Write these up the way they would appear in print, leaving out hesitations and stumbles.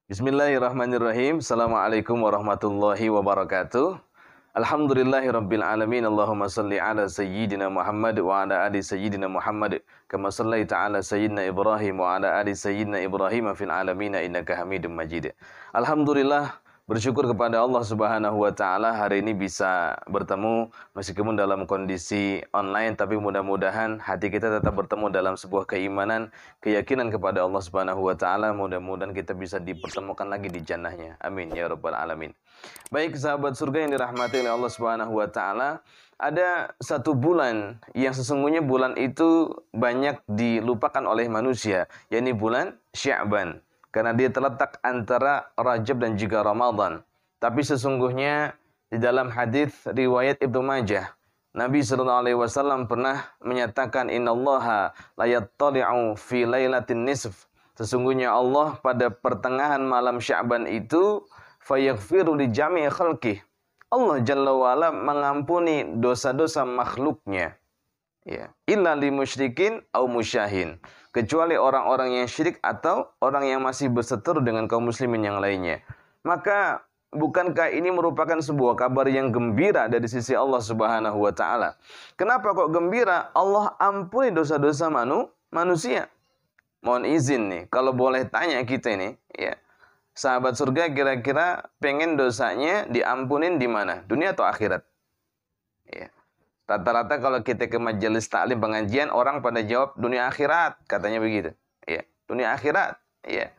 Bismillahirrahmanirrahim. Assalamualaikum warahmatullahi wabarakatuh. Alhamdulillahirabbil alamin. Allahumma shalli ala sayyidina Muhammad wa ala ali sayyidina Muhammad kama shallaita ala sayyidina Ibrahim wa ala ali sayyidina Ibrahim fil alamin innaka Hamidum Majid. Alhamdulillah, bersyukur kepada Allah Subhanahu wa taala hari ini bisa bertemu meskipun dalam kondisi online, tapi mudah-mudahan hati kita tetap bertemu dalam sebuah keimanan, keyakinan kepada Allah Subhanahu wa taala. Mudah-mudahan kita bisa dipertemukan lagi di jannahnya. Amin ya rabbal alamin. Baik sahabat surga yang dirahmati oleh Allah Subhanahu wa taala, ada satu bulan yang sesungguhnya bulan itu banyak dilupakan oleh manusia, yakni bulan Sya'ban. Karena dia terletak antara Rajab dan juga Ramadan. Tapi sesungguhnya di dalam hadis riwayat Ibnu Majah, Nabi SAW pernah menyatakan, Innallaha la yattali'u fi lailatin nisf. Sesungguhnya Allah pada pertengahan malam Sya'ban itu fayaghfiru li jami'i khalqih. Allah Jalla wa'ala mengampuni dosa-dosa makhluknya. Ya, illa li musyrikin au musyahin, kecuali orang-orang yang syirik atau orang yang masih berseteru dengan kaum muslimin yang lainnya. Maka bukankah ini merupakan sebuah kabar yang gembira dari sisi Allah Subhanahu wa taala? Kenapa kok gembira? Allah ampuni dosa-dosa manusia. Mohon izin nih, kalau boleh tanya kita ini, ya. Sahabat surga kira-kira pengen dosanya diampunin di mana? Dunia atau akhirat? Ya. Rata-rata kalau kita ke majelis taklim pengajian, orang pada jawab dunia akhirat, katanya begitu. Ya, dunia akhirat. Ya.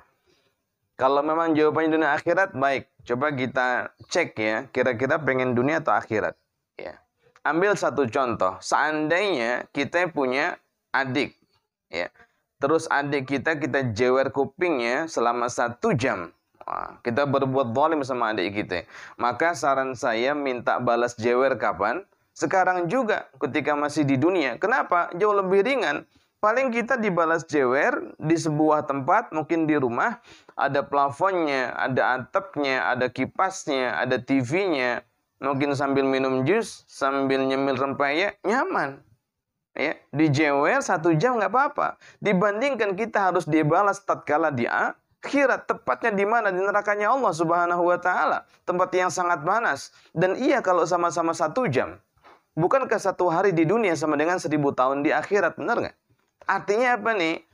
Kalau memang jawabannya dunia akhirat, baik. Coba kita cek ya, kira-kira pengen dunia atau akhirat. Ya. Ambil satu contoh. Seandainya kita punya adik, ya. Terus adik kita jewer kupingnya selama 1 jam. Wah, kita berbuat zalim sama adik kita. Maka saran saya minta balas jewer kapan? Sekarang juga ketika masih di dunia. Kenapa? Jauh lebih ringan. Paling kita dibalas jewer di sebuah tempat, mungkin di rumah, ada plafonnya, ada atapnya, ada kipasnya, ada TV-nya. Mungkin sambil minum jus, sambil nyemil rempeyek, nyaman. Ya, di jewer 1 jam nggak apa-apa. Dibandingkan kita harus dibalas tatkala di akhirat, tepatnya di mana? Di nerakanya Allah Subhanahu wa taala. Tempat yang sangat panas. Dan iya kalau sama-sama 1 jam. Bukankah 1 hari di dunia sama dengan 1000 tahun di akhirat, benar nggak? Artinya apa nih?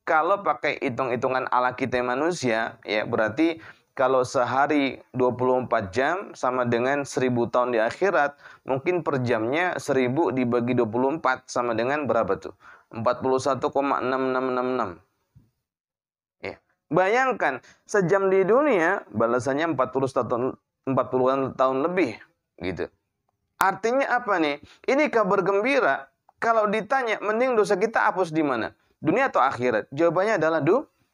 Kalau pakai hitung-hitungan ala kita manusia, ya berarti kalau sehari 24 jam sama dengan 1000 tahun di akhirat, mungkin per jamnya 1000 dibagi 24 sama dengan berapa tuh? 41,6666. Ya. Bayangkan, sejam di dunia balasannya 40 tahun lebih, gitu. Artinya apa nih? Ini kabar gembira. Kalau ditanya, mending dosa kita hapus di mana? Dunia atau akhirat? Jawabannya adalah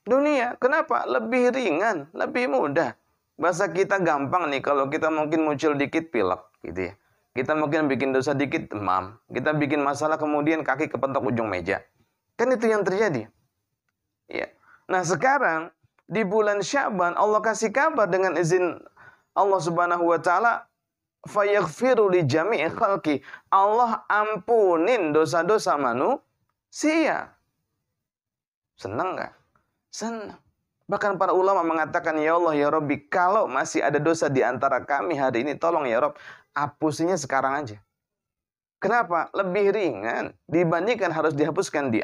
dunia. Kenapa? Lebih ringan, lebih mudah. Bahasa kita gampang nih, kalau kita mungkin muncul dikit pilek, gitu ya. Kita mungkin bikin dosa dikit demam. Kita bikin masalah kemudian kaki kepentok ujung meja. Kan itu yang terjadi. Ya. Nah sekarang, di bulan Sya'ban, Allah kasih kabar dengan izin Allah Subhanahu wa taala, fayaghfiru li jami'i khalqi. Allah ampunin dosa-dosa manusia. Senang nggak? Senang. Bahkan para ulama mengatakan, ya Allah, ya Rabbi, kalau masih ada dosa di antara kami hari ini, tolong ya Rabb, hapusinya sekarang aja. Kenapa? Lebih ringan dibandingkan harus dihapuskan di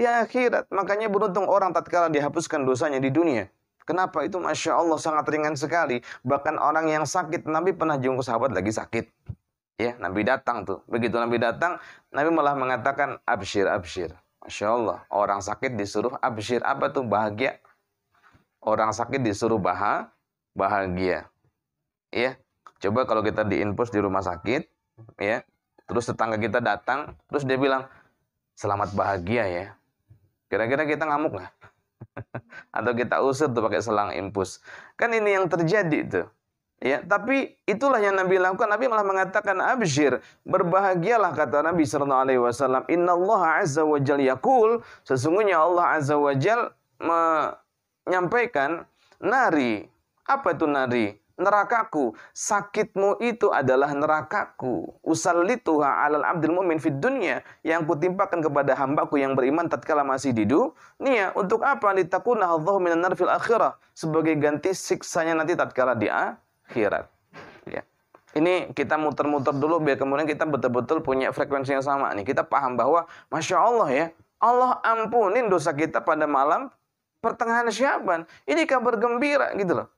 akhirat. Makanya beruntung orang tatkala dihapuskan dosanya di dunia. Kenapa? Itu Masya Allah sangat ringan sekali. Bahkan orang yang sakit, Nabi pernah jenguk sahabat lagi sakit. Ya, Nabi datang tuh. Begitu Nabi datang, Nabi malah mengatakan, absyir, absyir. Masya Allah, orang sakit disuruh absyir. Apa tuh? Bahagia. Orang sakit disuruh bahagia. Ya, coba kalau kita diinfus di rumah sakit, ya, terus tetangga kita datang, terus dia bilang, selamat bahagia ya. Kira-kira kita ngamuk nggak? Atau kita usir tuh pakai selang infus. Kan ini yang terjadi tuh. Ya, tapi itulah yang Nabi lakukan. Nabi malah mengatakan absyir, berbahagialah, kata Nabi sallallahu alaihi wasallam. Innallaha azza wa jalla yaqul, sesungguhnya Allah azza wa jalla menyampaikan nari. Apa itu nari? nerakaku. Sakitmu itu adalah nerakaku. Usallituha 'alal 'abdil mu'min fid dunya, yang kutimpakan kepada hambaku yang beriman tatkala masih di dunia. Untuk apa? Litakuna hadzahu minan nar fil akhirah, sebagai ganti siksanya nanti tatkala di akhirat. Ya. Ini kita muter-muter dulu biar kemudian kita betul-betul punya frekuensi yang sama nih. Kita paham bahwa Masya Allah ya, Allah ampunin dosa kita pada malam pertengahan Syaban. Ini kabar gembira gitu loh.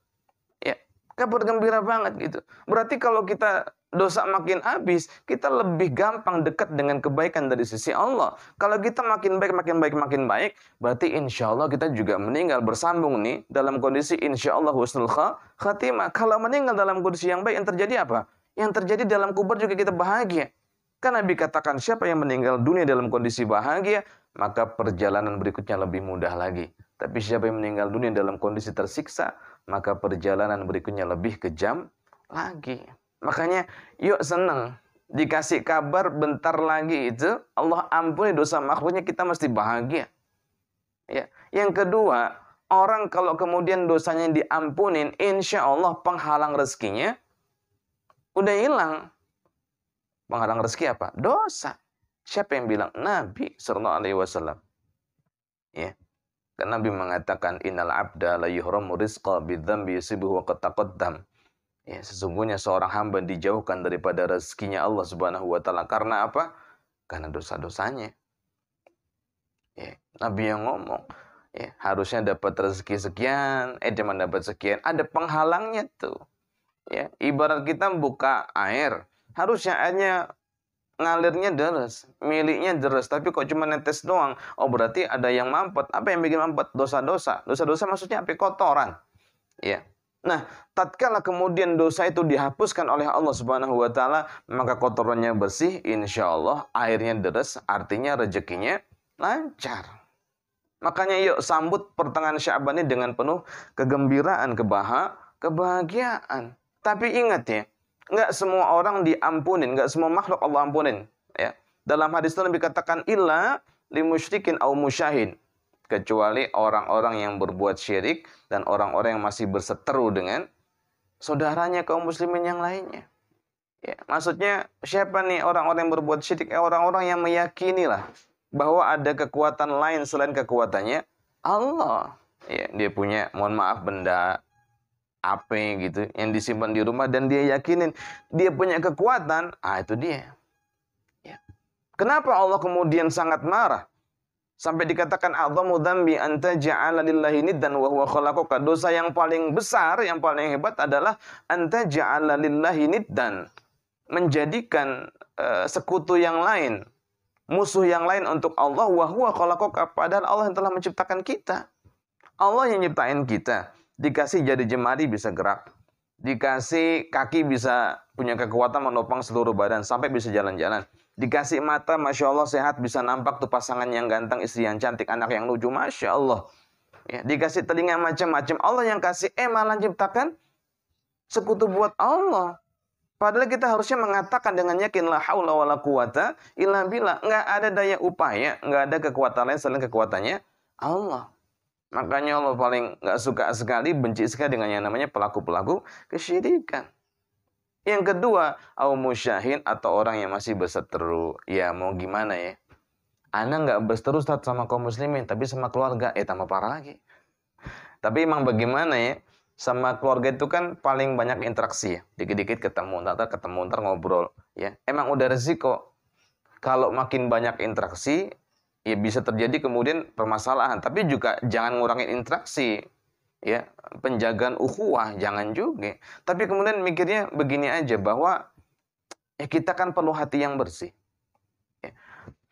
Ya, kabar gembira banget gitu. Berarti kalau kita dosa makin habis, kita lebih gampang dekat dengan kebaikan dari sisi Allah. Kalau kita makin baik, berarti insya Allah kita juga meninggal bersambung nih dalam kondisi insya Allah husnul khatimah. Kalau meninggal dalam kondisi yang baik, yang terjadi apa? Yang terjadi dalam kubur juga kita bahagia. Kan Nabi katakan, siapa yang meninggal dunia dalam kondisi bahagia, maka perjalanan berikutnya lebih mudah lagi. Tapi siapa yang meninggal dunia dalam kondisi tersiksa, maka perjalanan berikutnya lebih kejam lagi. Makanya yuk senang. Dikasih kabar bentar lagi itu, Allah ampuni dosa makhluknya, kita mesti bahagia. Ya. Yang kedua, orang kalau kemudian dosanya diampunin, insya Allah penghalang rezekinya udah hilang. Penghalang rezeki apa? Dosa. Siapa yang bilang? Nabi sallallahu alaihi wasallam. Ya. Karena Nabi mengatakan innal abda la yuhramu rizqa bidzambi yusibuhu wa qad taqaddam. Ya, sesungguhnya seorang hamba dijauhkan daripada rezekinya Allah Subhanahu wa taala karena apa? Karena dosa-dosanya. Ya, Nabi yang ngomong, ya, harusnya dapat rezeki sekian, cuma dapat sekian, ada penghalangnya tuh. Ya, ibarat kita buka air, harusnya airnya ngalirnya deras, miliknya deras, tapi kok cuma netes doang. Oh, berarti ada yang mampet. Apa yang bikin mampet? Dosa-dosa. Dosa-dosa maksudnya apa? Kotoran. Ya. Nah, tatkala kemudian dosa itu dihapuskan oleh Allah Subhanahu wa taala, maka kotorannya bersih, insya Allah airnya deras, artinya rezekinya lancar. Makanya yuk sambut pertengahan Syaban ini dengan penuh kegembiraan, kebahagiaan. Tapi ingat ya, nggak semua orang diampunin, nggak semua makhluk Allah ampunin. Ya. Dalam hadis itu Nabi katakan illa limusyrikin au musyahin, kecuali orang-orang yang berbuat syirik dan orang-orang yang masih berseteru dengan saudaranya kaum muslimin yang lainnya. Ya, maksudnya siapa nih orang-orang yang berbuat syirik? Orang-orang yang meyakini lah bahwa ada kekuatan lain selain kekuatannya Allah. Ya, dia punya, mohon maaf, benda apa gitu yang disimpan di rumah dan dia yakinin dia punya kekuatan, itu dia. Ya. Kenapa Allah kemudian sangat marah sampai dikatakan a'dhamu dzambi anta ja'ala lillahi niddan wa huwa khalaqaka? Dosa yang paling besar, yang paling hebat adalah anta ja'ala lillahi niddan, menjadikan sekutu yang lain, musuh yang lain untuk Allah, wa huwa khalaqaka, padahal Allah yang telah menciptakan kita. Allah yang nyiptain kita. Dikasih jari jemari bisa gerak. Dikasih kaki bisa punya kekuatan menopang seluruh badan sampai bisa jalan-jalan. Dikasih mata, Masya Allah, sehat, bisa nampak tuh pasangan yang ganteng, istri yang cantik, anak yang lucu, Masya Allah. Ya, dikasih telinga macam-macam. Allah yang kasih, malah ciptakan sekutu buat Allah. Padahal kita harusnya mengatakan dengan yakin, la haula wala quwata illa billah. Nggak ada daya upaya, nggak ada kekuatan lain selain kekuatannya Allah. Makanya Allah paling nggak suka sekali, benci sekali dengan yang namanya pelaku-pelaku kesyirikan. Yang kedua, au musyahin, atau orang yang masih berseteru. Ya mau gimana ya? Ana nggak berseteru sama kaum muslimin, tapi sama keluarga, tambah parah lagi. Tapi emang bagaimana ya? Sama keluarga itu kan paling banyak interaksi ya. Dikit-dikit ketemu, ntar ngobrol. Ya, emang udah resiko. Kalau makin banyak interaksi, ya bisa terjadi kemudian permasalahan. Tapi juga jangan ngurangin interaksi. Ya, penjagaan ukhuwah jangan juga. Tapi kemudian mikirnya begini aja, bahwa kita kan perlu hati yang bersih. Ya,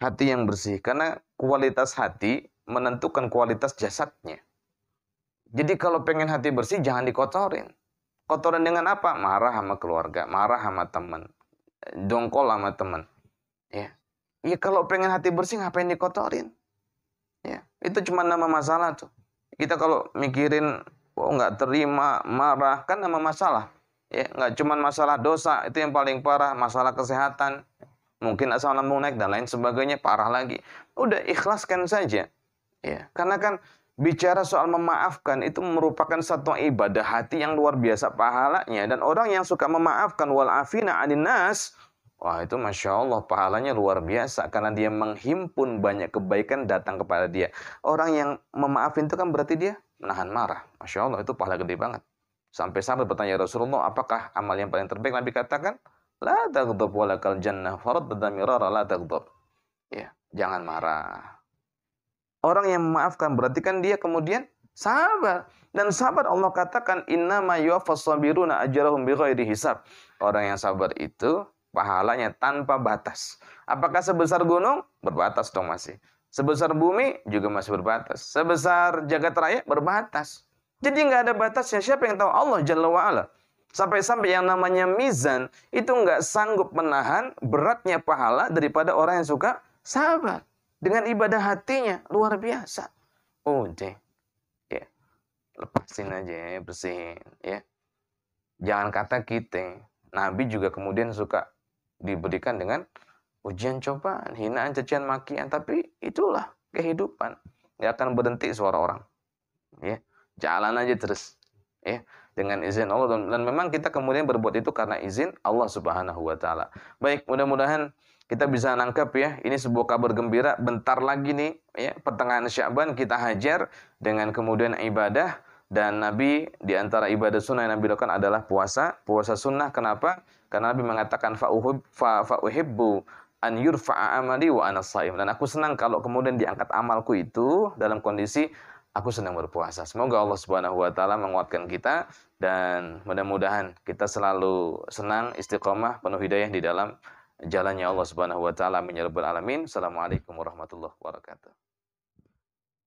hati yang bersih, karena kualitas hati menentukan kualitas jasadnya. Jadi kalau pengen hati bersih jangan dikotorin. Kotorin dengan apa? Marah sama keluarga, marah sama teman, dongkol sama teman. Ya. Ya kalau pengen hati bersih ngapain dikotorin? Ya, itu cuma nama masalah tuh. Kita kalau mikirin nggak terima, marah, kan nama masalah. Ya, nggak cuma masalah dosa, itu yang paling parah, masalah kesehatan, mungkin asam lambung naik dan lain sebagainya, parah lagi. Udah ikhlaskan saja. Ya, karena kan bicara soal memaafkan itu merupakan satu ibadah hati yang luar biasa pahalanya. Dan orang yang suka memaafkan wal afina 'anin nas, wah itu Masya Allah pahalanya luar biasa. Karena dia menghimpun banyak kebaikan datang kepada dia. Orang yang memaafin itu kan berarti dia menahan marah. Masya Allah itu pahala gede banget. Sampai sahabat bertanya, Rasulullah, apakah amal yang paling terbaik? Nabi katakan, la taghdab walakal jannah faraddada mirara la taghdab. Ya, jangan marah. Orang yang memaafkan berarti kan dia kemudian sabar. Dan sabar Allah katakan innama yuwaffas sabiruna ajrahum bighairi hisab. Orang yang sabar itu pahalanya tanpa batas. Apakah sebesar gunung? Berbatas dong masih. Sebesar bumi juga masih berbatas. Sebesar jagat raya berbatas. Jadi nggak ada batasnya. Siapa yang tahu? Allah Jalla wa'ala. Sampai-sampai yang namanya mizan itu nggak sanggup menahan beratnya pahala daripada orang yang suka sabar. Dengan ibadah hatinya, luar biasa. Udah. Ya. Lepasin aja, bersihin. Ya. Jangan kata kita. Nabi juga kemudian suka diberikan dengan ujian cobaan, hinaan, cacian, makian. Tapi itulah kehidupan. Nggak akan berhenti suara orang. Ya. Jalan aja terus. Ya. Dengan izin Allah. Dan memang kita kemudian berbuat itu karena izin Allah Subhanahu wa Ta'ala. Baik, mudah-mudahan kita bisa nangkep ya, ini sebuah kabar gembira. Bentar lagi nih, ya, pertengahan Sya'ban kita hajar dengan kemudian ibadah. Dan Nabi, di antara ibadah sunnah yang Nabi lakukan adalah puasa. Puasa sunnah, kenapa? Karena Nabi mengatakan, fa'uhibbu an yurfa'a amali wa ana shaim. Dan aku senang kalau kemudian diangkat amalku itu dalam kondisi aku sedang berpuasa. Semoga Allah Subhanahu wa Ta'ala menguatkan kita. Dan mudah-mudahan kita selalu senang, istiqomah, penuh hidayah di dalam jalannya Allah Subhanahu wa Ta'ala. Amin ya rabbal alamin. Assalamualaikum warahmatullahi wabarakatuh.